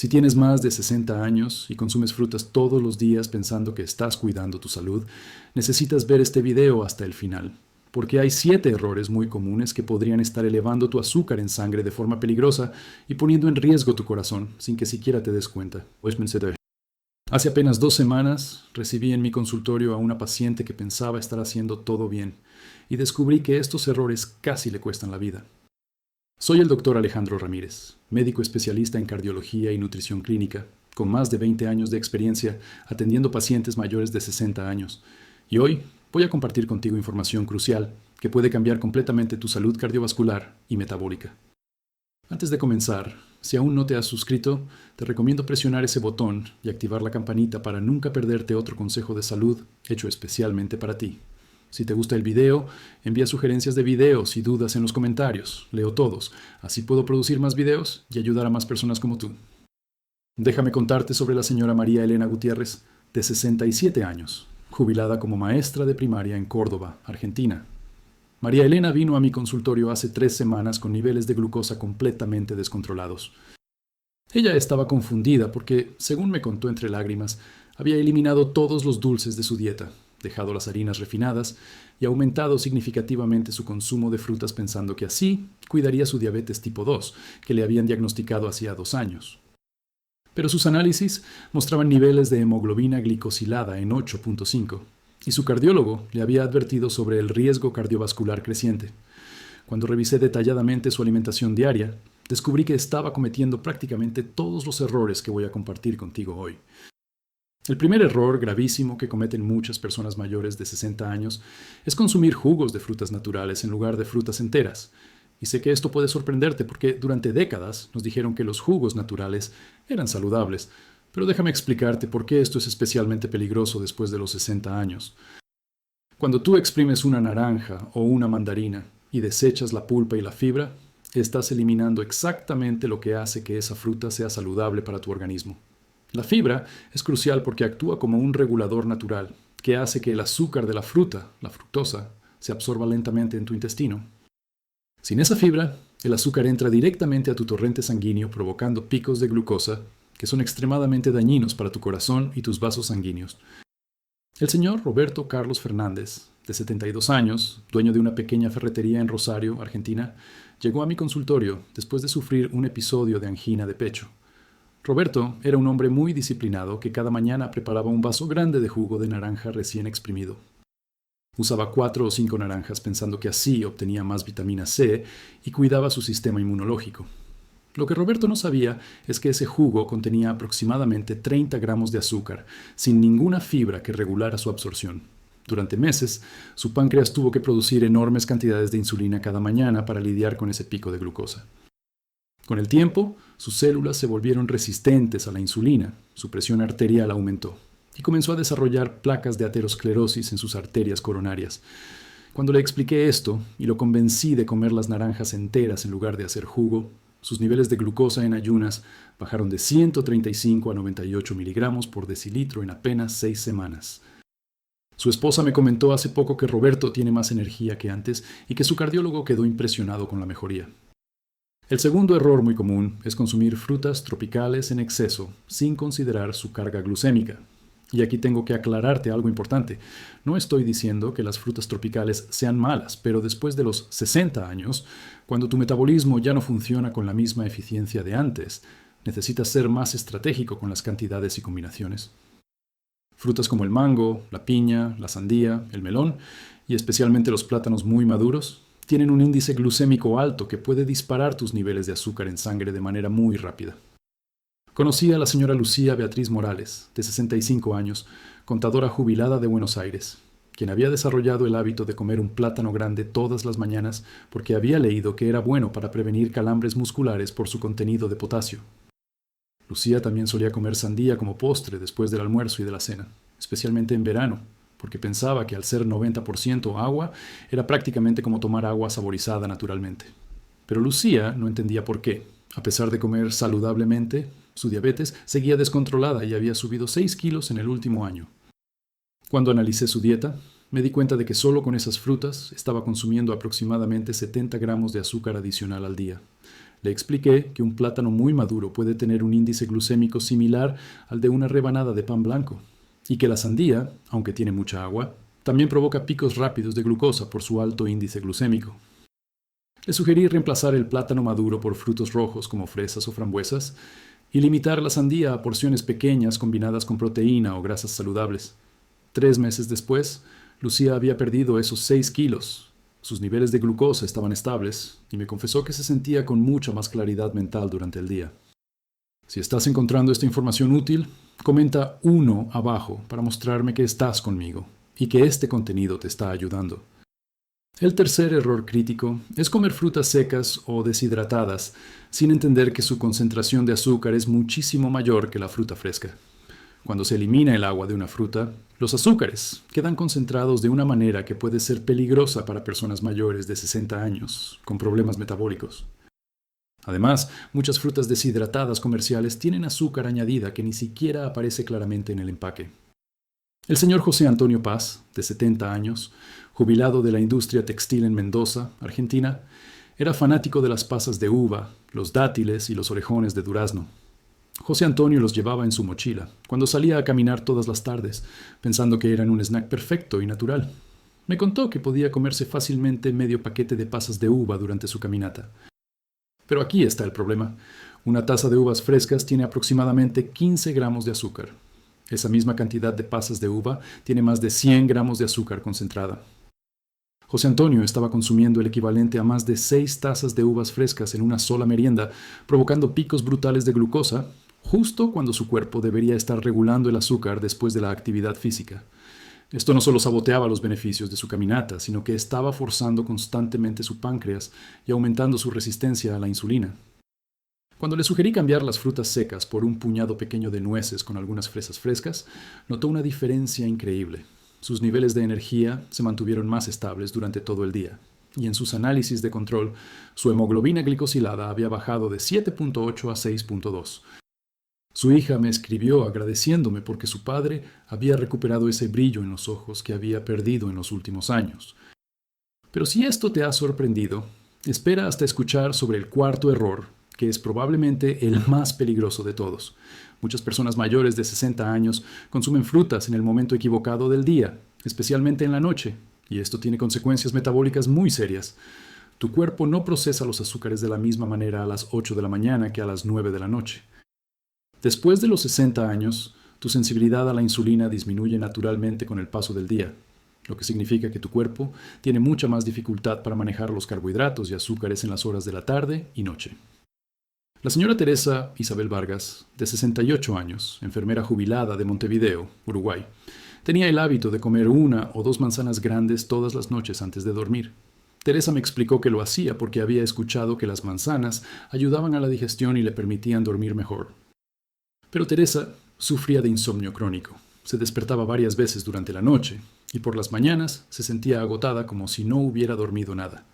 Si tienes más de 60 años y consumes frutas todos los días pensando que estás cuidando tu salud, necesitas ver este video hasta el final, porque hay 7 errores muy comunes que podrían estar elevando tu azúcar en sangre de forma peligrosa y poniendo en riesgo tu corazón sin que siquiera te des cuenta. Hace apenas 2 semanas recibí en mi consultorio a una paciente que pensaba estar haciendo todo bien y descubrí que estos errores casi le cuestan la vida. Soy el doctor Alejandro Ramírez, médico especialista en cardiología y nutrición clínica, con más de 20 años de experiencia atendiendo pacientes mayores de 60 años. Y hoy voy a compartir contigo información crucial que puede cambiar completamente tu salud cardiovascular y metabólica. Antes de comenzar, si aún no te has suscrito, te recomiendo presionar ese botón y activar la campanita para nunca perderte otro consejo de salud hecho especialmente para ti. Si te gusta el video, envía sugerencias de videos y dudas en los comentarios. Leo todos. Así puedo producir más videos y ayudar a más personas como tú. Déjame contarte sobre la señora María Elena Gutiérrez, de 67 años, jubilada como maestra de primaria en Córdoba, Argentina. María Elena vino a mi consultorio hace 3 semanas con niveles de glucosa completamente descontrolados. Ella estaba confundida porque, según me contó entre lágrimas, había eliminado todos los dulces de su dieta, dejado las harinas refinadas y aumentado significativamente su consumo de frutas pensando que así cuidaría su diabetes tipo 2, que le habían diagnosticado hacía 2 años. Pero sus análisis mostraban niveles de hemoglobina glicosilada en 8.5, y su cardiólogo le había advertido sobre el riesgo cardiovascular creciente. Cuando revisé detalladamente su alimentación diaria, descubrí que estaba cometiendo prácticamente todos los errores que voy a compartir contigo hoy. El primer error gravísimo que cometen muchas personas mayores de 60 años es consumir jugos de frutas naturales en lugar de frutas enteras. Y sé que esto puede sorprenderte porque durante décadas nos dijeron que los jugos naturales eran saludables, pero déjame explicarte por qué esto es especialmente peligroso después de los 60 años. Cuando tú exprimes una naranja o una mandarina y desechas la pulpa y la fibra, estás eliminando exactamente lo que hace que esa fruta sea saludable para tu organismo. La fibra es crucial porque actúa como un regulador natural que hace que el azúcar de la fruta, la fructosa, se absorba lentamente en tu intestino. Sin esa fibra, el azúcar entra directamente a tu torrente sanguíneo provocando picos de glucosa que son extremadamente dañinos para tu corazón y tus vasos sanguíneos. El señor Roberto Carlos Fernández, de 72 años, dueño de una pequeña ferretería en Rosario, Argentina, llegó a mi consultorio después de sufrir un episodio de angina de pecho. Roberto era un hombre muy disciplinado que cada mañana preparaba un vaso grande de jugo de naranja recién exprimido. Usaba 4 o 5 naranjas pensando que así obtenía más vitamina C y cuidaba su sistema inmunológico. Lo que Roberto no sabía es que ese jugo contenía aproximadamente 30 gramos de azúcar, sin ninguna fibra que regulara su absorción. Durante meses, su páncreas tuvo que producir enormes cantidades de insulina cada mañana para lidiar con ese pico de glucosa. Con el tiempo, sus células se volvieron resistentes a la insulina, su presión arterial aumentó y comenzó a desarrollar placas de aterosclerosis en sus arterias coronarias. Cuando le expliqué esto y lo convencí de comer las naranjas enteras en lugar de hacer jugo, sus niveles de glucosa en ayunas bajaron de 135 a 98 miligramos por decilitro en apenas 6 semanas. Su esposa me comentó hace poco que Roberto tiene más energía que antes y que su cardiólogo quedó impresionado con la mejoría. El segundo error muy común es consumir frutas tropicales en exceso sin considerar su carga glucémica. Y aquí tengo que aclararte algo importante. No estoy diciendo que las frutas tropicales sean malas, pero después de los 60 años, cuando tu metabolismo ya no funciona con la misma eficiencia de antes, necesitas ser más estratégico con las cantidades y combinaciones. Frutas como el mango, la piña, la sandía, el melón y especialmente los plátanos muy maduros tienen un índice glucémico alto que puede disparar tus niveles de azúcar en sangre de manera muy rápida. Conocí a la señora Lucía Beatriz Morales, de 65 años, contadora jubilada de Buenos Aires, quien había desarrollado el hábito de comer un plátano grande todas las mañanas porque había leído que era bueno para prevenir calambres musculares por su contenido de potasio. Lucía también solía comer sandía como postre después del almuerzo y de la cena, especialmente en verano, porque pensaba que al ser 90% agua, era prácticamente como tomar agua saborizada naturalmente. Pero Lucía no entendía por qué. A pesar de comer saludablemente, su diabetes seguía descontrolada y había subido 6 kilos en el último año. Cuando analicé su dieta, me di cuenta de que solo con esas frutas estaba consumiendo aproximadamente 70 gramos de azúcar adicional al día. Le expliqué que un plátano muy maduro puede tener un índice glucémico similar al de una rebanada de pan blanco, y que la sandía, aunque tiene mucha agua, también provoca picos rápidos de glucosa por su alto índice glucémico. Le sugerí reemplazar el plátano maduro por frutos rojos como fresas o frambuesas y limitar la sandía a porciones pequeñas combinadas con proteína o grasas saludables. 3 meses después, Lucía había perdido esos 6 kilos. Sus niveles de glucosa estaban estables y me confesó que se sentía con mucha más claridad mental durante el día. Si estás encontrando esta información útil, comenta 1 abajo para mostrarme que estás conmigo y que este contenido te está ayudando. El tercer error crítico es comer frutas secas o deshidratadas sin entender que su concentración de azúcar es muchísimo mayor que la fruta fresca. Cuando se elimina el agua de una fruta, los azúcares quedan concentrados de una manera que puede ser peligrosa para personas mayores de 60 años con problemas metabólicos. Además, muchas frutas deshidratadas comerciales tienen azúcar añadida que ni siquiera aparece claramente en el empaque. El señor José Antonio Paz, de 70 años, jubilado de la industria textil en Mendoza, Argentina, era fanático de las pasas de uva, los dátiles y los orejones de durazno. José Antonio los llevaba en su mochila, cuando salía a caminar todas las tardes, pensando que eran un snack perfecto y natural. Me contó que podía comerse fácilmente medio paquete de pasas de uva durante su caminata. Pero aquí está el problema. Una taza de uvas frescas tiene aproximadamente 15 gramos de azúcar. Esa misma cantidad de pasas de uva tiene más de 100 gramos de azúcar concentrada. José Antonio estaba consumiendo el equivalente a más de 6 tazas de uvas frescas en una sola merienda, provocando picos brutales de glucosa, justo cuando su cuerpo debería estar regulando el azúcar después de la actividad física. Esto no solo saboteaba los beneficios de su caminata, sino que estaba forzando constantemente su páncreas y aumentando su resistencia a la insulina. Cuando le sugerí cambiar las frutas secas por un puñado pequeño de nueces con algunas fresas frescas, notó una diferencia increíble. Sus niveles de energía se mantuvieron más estables durante todo el día, y en sus análisis de control, su hemoglobina glicosilada había bajado de 7.8 a 6.2. Su hija me escribió agradeciéndome porque su padre había recuperado ese brillo en los ojos que había perdido en los últimos años. Pero si esto te ha sorprendido, espera hasta escuchar sobre el cuarto error, que es probablemente el más peligroso de todos. Muchas personas mayores de 60 años consumen frutas en el momento equivocado del día, especialmente en la noche, y esto tiene consecuencias metabólicas muy serias. Tu cuerpo no procesa los azúcares de la misma manera a las 8 de la mañana que a las 9 de la noche. Después de los 60 años, tu sensibilidad a la insulina disminuye naturalmente con el paso del día, lo que significa que tu cuerpo tiene mucha más dificultad para manejar los carbohidratos y azúcares en las horas de la tarde y noche. La señora Teresa Isabel Vargas, de 68 años, enfermera jubilada de Montevideo, Uruguay, tenía el hábito de comer 1 o 2 manzanas grandes todas las noches antes de dormir. Teresa me explicó que lo hacía porque había escuchado que las manzanas ayudaban a la digestión y le permitían dormir mejor. Pero Teresa sufría de insomnio crónico. Se despertaba varias veces durante la noche y por las mañanas se sentía agotada como si no hubiera dormido nada.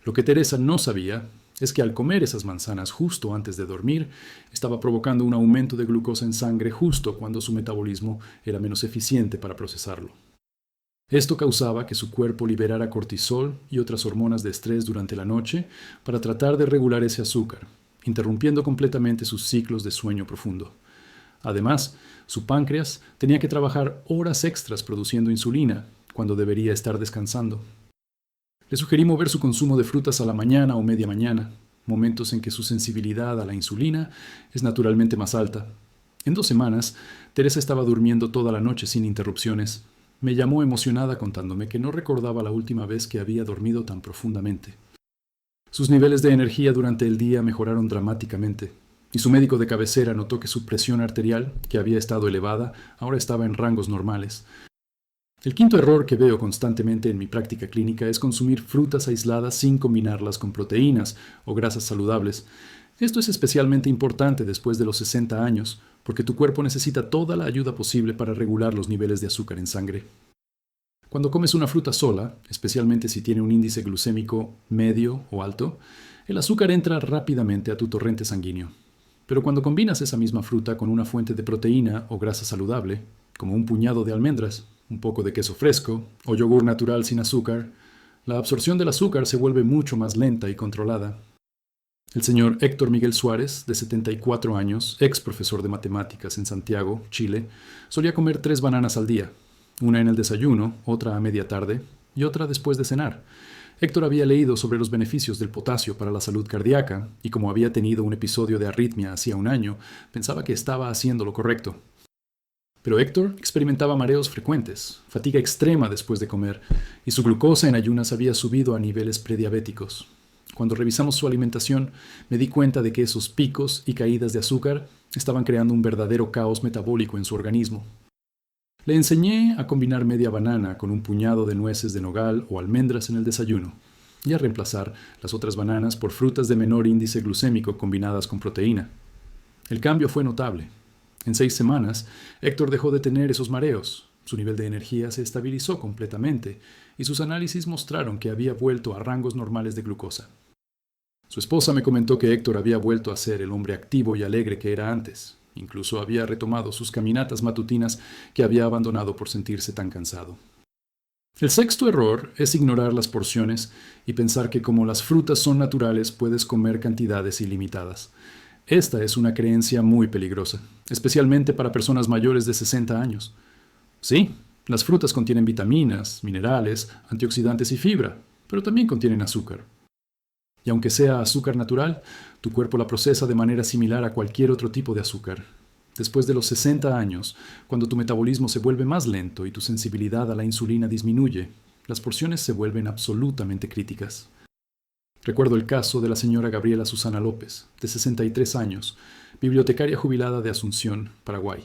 Lo que Teresa no sabía es que al comer esas manzanas justo antes de dormir, estaba provocando un aumento de glucosa en sangre justo cuando su metabolismo era menos eficiente para procesarlo. Esto causaba que su cuerpo liberara cortisol y otras hormonas de estrés durante la noche para tratar de regular ese azúcar, interrumpiendo completamente sus ciclos de sueño profundo. Además, su páncreas tenía que trabajar horas extras produciendo insulina cuando debería estar descansando. Le sugerí mover su consumo de frutas a la mañana o media mañana, momentos en que su sensibilidad a la insulina es naturalmente más alta. En 2 semanas, Teresa estaba durmiendo toda la noche sin interrupciones. Me llamó emocionada contándome que no recordaba la última vez que había dormido tan profundamente. Sus niveles de energía durante el día mejoraron dramáticamente, y su médico de cabecera notó que su presión arterial, que había estado elevada, ahora estaba en rangos normales. El quinto error que veo constantemente en mi práctica clínica es consumir frutas aisladas sin combinarlas con proteínas o grasas saludables. Esto es especialmente importante después de los 60 años, porque tu cuerpo necesita toda la ayuda posible para regular los niveles de azúcar en sangre. Cuando comes una fruta sola, especialmente si tiene un índice glucémico medio o alto, el azúcar entra rápidamente a tu torrente sanguíneo. Pero cuando combinas esa misma fruta con una fuente de proteína o grasa saludable, como un puñado de almendras, un poco de queso fresco o yogur natural sin azúcar, la absorción del azúcar se vuelve mucho más lenta y controlada. El señor Héctor Miguel Suárez, de 74 años, ex profesor de matemáticas en Santiago, Chile, solía comer 3 bananas al día, una en el desayuno, otra a media tarde y otra después de cenar. Héctor había leído sobre los beneficios del potasio para la salud cardíaca y como había tenido un episodio de arritmia hacía un año, pensaba que estaba haciendo lo correcto. Pero Héctor experimentaba mareos frecuentes, fatiga extrema después de comer y su glucosa en ayunas había subido a niveles prediabéticos. Cuando revisamos su alimentación, me di cuenta de que esos picos y caídas de azúcar estaban creando un verdadero caos metabólico en su organismo. Le enseñé a combinar media banana con un puñado de nueces de nogal o almendras en el desayuno y a reemplazar las otras bananas por frutas de menor índice glucémico combinadas con proteína. El cambio fue notable. En 6 semanas, Héctor dejó de tener esos mareos, su nivel de energía se estabilizó completamente y sus análisis mostraron que había vuelto a rangos normales de glucosa. Su esposa me comentó que Héctor había vuelto a ser el hombre activo y alegre que era antes. Incluso había retomado sus caminatas matutinas que había abandonado por sentirse tan cansado. El sexto error es ignorar las porciones y pensar que como las frutas son naturales puedes comer cantidades ilimitadas. Esta es una creencia muy peligrosa, especialmente para personas mayores de 60 años. Sí, las frutas contienen vitaminas, minerales, antioxidantes y fibra, pero también contienen azúcar. Y aunque sea azúcar natural, tu cuerpo la procesa de manera similar a cualquier otro tipo de azúcar. Después de los 60 años, cuando tu metabolismo se vuelve más lento y tu sensibilidad a la insulina disminuye, las porciones se vuelven absolutamente críticas. Recuerdo el caso de la señora Gabriela Susana López, de 63 años, bibliotecaria jubilada de Asunción, Paraguay.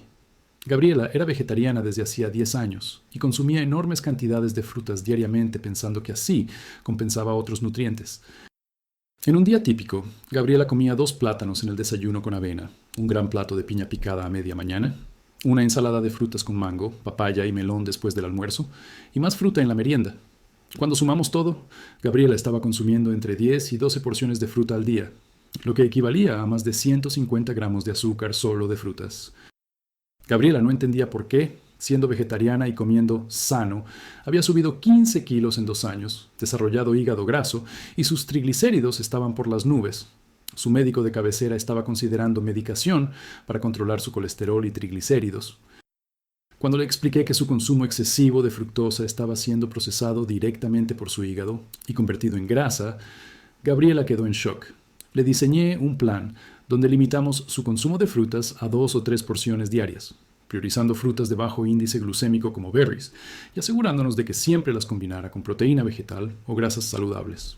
Gabriela era vegetariana desde hacía 10 años y consumía enormes cantidades de frutas diariamente pensando que así compensaba otros nutrientes. En un día típico, Gabriela comía 2 plátanos en el desayuno con avena, un gran plato de piña picada a media mañana, una ensalada de frutas con mango, papaya y melón después del almuerzo, y más fruta en la merienda. Cuando sumamos todo, Gabriela estaba consumiendo entre 10 y 12 porciones de fruta al día, lo que equivalía a más de 150 gramos de azúcar solo de frutas. Gabriela no entendía por qué, siendo vegetariana y comiendo sano, había subido 15 kilos en 2 años, desarrollado hígado graso y sus triglicéridos estaban por las nubes. Su médico de cabecera estaba considerando medicación para controlar su colesterol y triglicéridos. Cuando le expliqué que su consumo excesivo de fructosa estaba siendo procesado directamente por su hígado y convertido en grasa, Gabriela quedó en shock. Le diseñé un plan donde limitamos su consumo de frutas a 2 o 3 porciones diarias, priorizando frutas de bajo índice glucémico como berries y asegurándonos de que siempre las combinara con proteína vegetal o grasas saludables.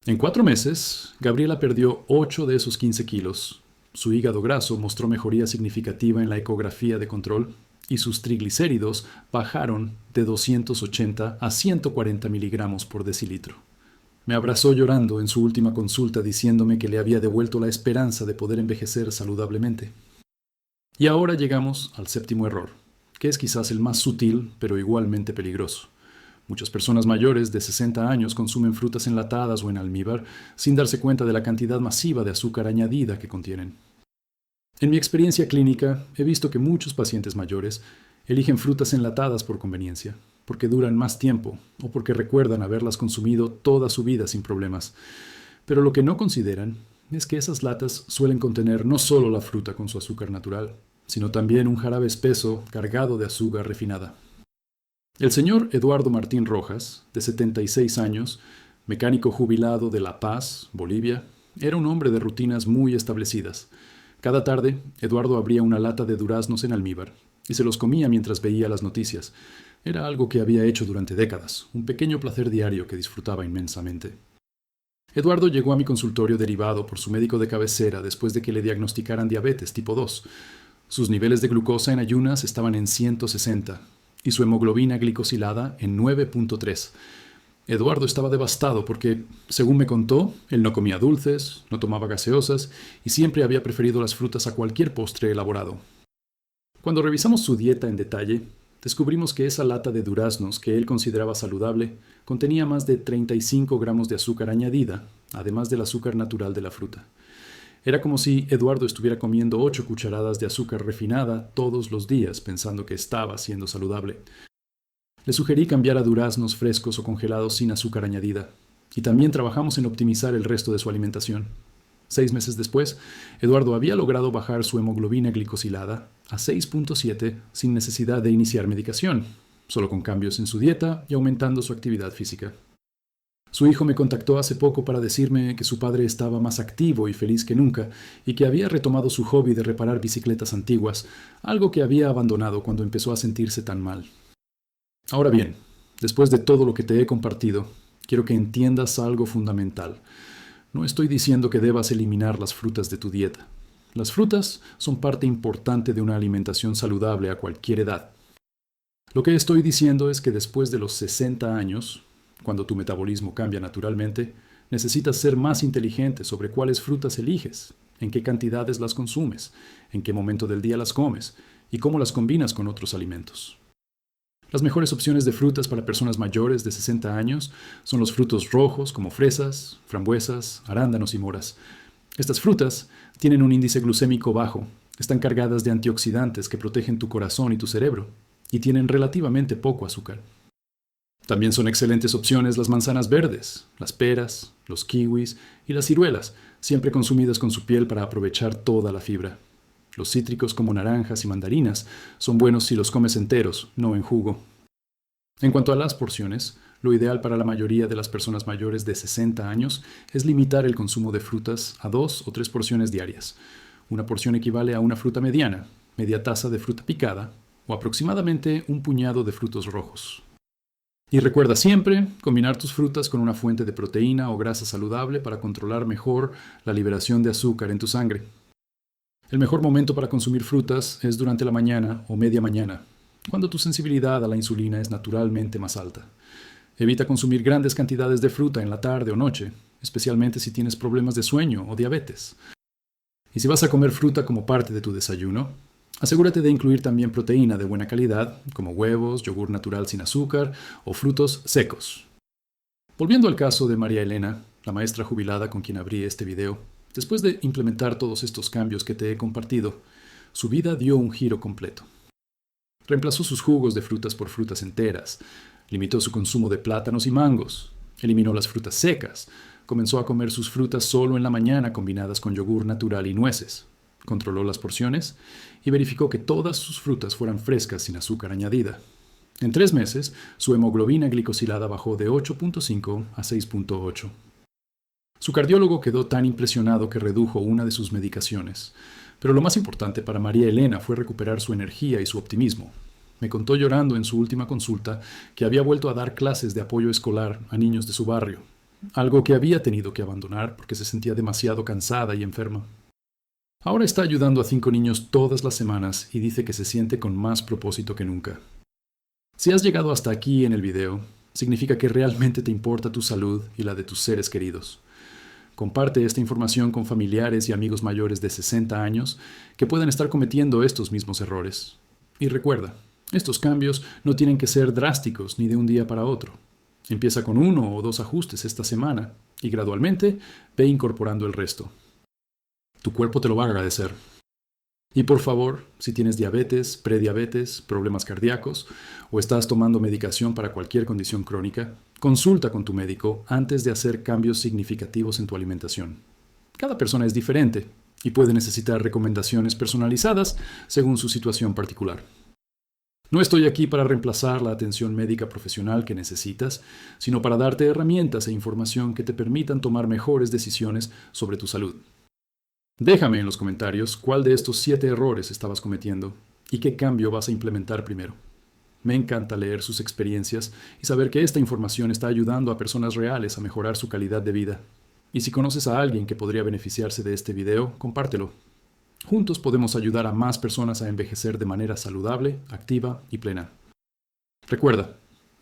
En 4 meses, Gabriela perdió 8 de esos 15 kilos. Su hígado graso mostró mejoría significativa en la ecografía de control y sus triglicéridos bajaron de 280 a 140 miligramos por decilitro. Me abrazó llorando en su última consulta diciéndome que le había devuelto la esperanza de poder envejecer saludablemente. Y ahora llegamos al séptimo error, que es quizás el más sutil pero igualmente peligroso. Muchas personas mayores de 60 años consumen frutas enlatadas o en almíbar sin darse cuenta de la cantidad masiva de azúcar añadida que contienen. En mi experiencia clínica he visto que muchos pacientes mayores eligen frutas enlatadas por conveniencia, porque duran más tiempo o porque recuerdan haberlas consumido toda su vida sin problemas. Pero lo que no consideran es que esas latas suelen contener no solo la fruta con su azúcar natural, sino también un jarabe espeso cargado de azúcar refinada. El señor Eduardo Martín Rojas, de 76 años, mecánico jubilado de La Paz, Bolivia, era un hombre de rutinas muy establecidas. Cada tarde, Eduardo abría una lata de duraznos en almíbar y se los comía mientras veía las noticias. Era algo que había hecho durante décadas, un pequeño placer diario que disfrutaba inmensamente. Eduardo llegó a mi consultorio derivado por su médico de cabecera después de que le diagnosticaran diabetes tipo 2. Sus niveles de glucosa en ayunas estaban en 160 y su hemoglobina glicosilada en 9.3. Eduardo estaba devastado porque, según me contó, él no comía dulces, no tomaba gaseosas y siempre había preferido las frutas a cualquier postre elaborado. Cuando revisamos su dieta en detalle, descubrimos que esa lata de duraznos que él consideraba saludable contenía más de 35 gramos de azúcar añadida, además del azúcar natural de la fruta. Era como si Eduardo estuviera comiendo 8 cucharadas de azúcar refinada todos los días pensando que estaba siendo saludable. Le sugerí cambiar a duraznos frescos o congelados sin azúcar añadida, y también trabajamos en optimizar el resto de su alimentación. 6 meses después, Eduardo había logrado bajar su hemoglobina glicosilada a 6.7 sin necesidad de iniciar medicación, solo con cambios en su dieta y aumentando su actividad física. Su hijo me contactó hace poco para decirme que su padre estaba más activo y feliz que nunca y que había retomado su hobby de reparar bicicletas antiguas, algo que había abandonado cuando empezó a sentirse tan mal. Ahora bien, después de todo lo que te he compartido, quiero que entiendas algo fundamental. No estoy diciendo que debas eliminar las frutas de tu dieta. Las frutas son parte importante de una alimentación saludable a cualquier edad. Lo que estoy diciendo es que después de los 60 años, cuando tu metabolismo cambia naturalmente, necesitas ser más inteligente sobre cuáles frutas eliges, en qué cantidades las consumes, en qué momento del día las comes y cómo las combinas con otros alimentos. Las mejores opciones de frutas para personas mayores de 60 años son los frutos rojos como fresas, frambuesas, arándanos y moras. Estas frutas tienen un índice glucémico bajo, están cargadas de antioxidantes que protegen tu corazón y tu cerebro, y tienen relativamente poco azúcar. También son excelentes opciones las manzanas verdes, las peras, los kiwis y las ciruelas, siempre consumidas con su piel para aprovechar toda la fibra. Los cítricos como naranjas y mandarinas son buenos si los comes enteros, no en jugo. En cuanto a las porciones, lo ideal para la mayoría de las personas mayores de 60 años es limitar el consumo de frutas a 2 o 3 porciones diarias. Una porción equivale a una fruta mediana, media taza de fruta picada o aproximadamente un puñado de frutos rojos. Y recuerda siempre combinar tus frutas con una fuente de proteína o grasa saludable para controlar mejor la liberación de azúcar en tu sangre. El mejor momento para consumir frutas es durante la mañana o media mañana, cuando tu sensibilidad a la insulina es naturalmente más alta. Evita consumir grandes cantidades de fruta en la tarde o noche, especialmente si tienes problemas de sueño o diabetes. Y si vas a comer fruta como parte de tu desayuno, asegúrate de incluir también proteína de buena calidad, como huevos, yogur natural sin azúcar o frutos secos. Volviendo al caso de María Elena, la maestra jubilada con quien abrí este video, después de implementar todos estos cambios que te he compartido, su vida dio un giro completo. Reemplazó sus jugos de frutas por frutas enteras, limitó su consumo de plátanos y mangos, eliminó las frutas secas, comenzó a comer sus frutas solo en la mañana combinadas con yogur natural y nueces, controló las porciones y verificó que todas sus frutas fueran frescas sin azúcar añadida. En 3 meses, su hemoglobina glicosilada bajó de 8.5 a 6.8. Su cardiólogo quedó tan impresionado que redujo una de sus medicaciones. Pero lo más importante para María Elena fue recuperar su energía y su optimismo. Me contó llorando en su última consulta que había vuelto a dar clases de apoyo escolar a niños de su barrio, algo que había tenido que abandonar porque se sentía demasiado cansada y enferma. Ahora está ayudando a 5 niños todas las semanas y dice que se siente con más propósito que nunca. Si has llegado hasta aquí en el video, significa que realmente te importa tu salud y la de tus seres queridos. Comparte esta información con familiares y amigos mayores de 60 años que puedan estar cometiendo estos mismos errores. Y recuerda, estos cambios no tienen que ser drásticos ni de un día para otro. Empieza con 1 o 2 ajustes esta semana y gradualmente ve incorporando el resto. Tu cuerpo te lo va a agradecer. Y por favor, si tienes diabetes, prediabetes, problemas cardíacos o estás tomando medicación para cualquier condición crónica, consulta con tu médico antes de hacer cambios significativos en tu alimentación. Cada persona es diferente y puede necesitar recomendaciones personalizadas según su situación particular. No estoy aquí para reemplazar la atención médica profesional que necesitas, sino para darte herramientas e información que te permitan tomar mejores decisiones sobre tu salud. Déjame en los comentarios cuál de estos 7 errores estabas cometiendo y qué cambio vas a implementar primero. Me encanta leer sus experiencias y saber que esta información está ayudando a personas reales a mejorar su calidad de vida. Y si conoces a alguien que podría beneficiarse de este video, compártelo. Juntos podemos ayudar a más personas a envejecer de manera saludable, activa y plena. Recuerda,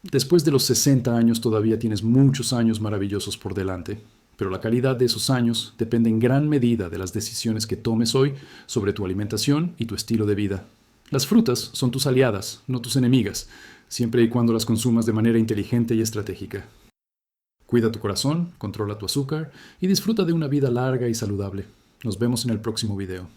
después de los 60 años todavía tienes muchos años maravillosos por delante. Pero la calidad de esos años depende en gran medida de las decisiones que tomes hoy sobre tu alimentación y tu estilo de vida. Las frutas son tus aliadas, no tus enemigas, siempre y cuando las consumas de manera inteligente y estratégica. Cuida tu corazón, controla tu azúcar y disfruta de una vida larga y saludable. Nos vemos en el próximo video.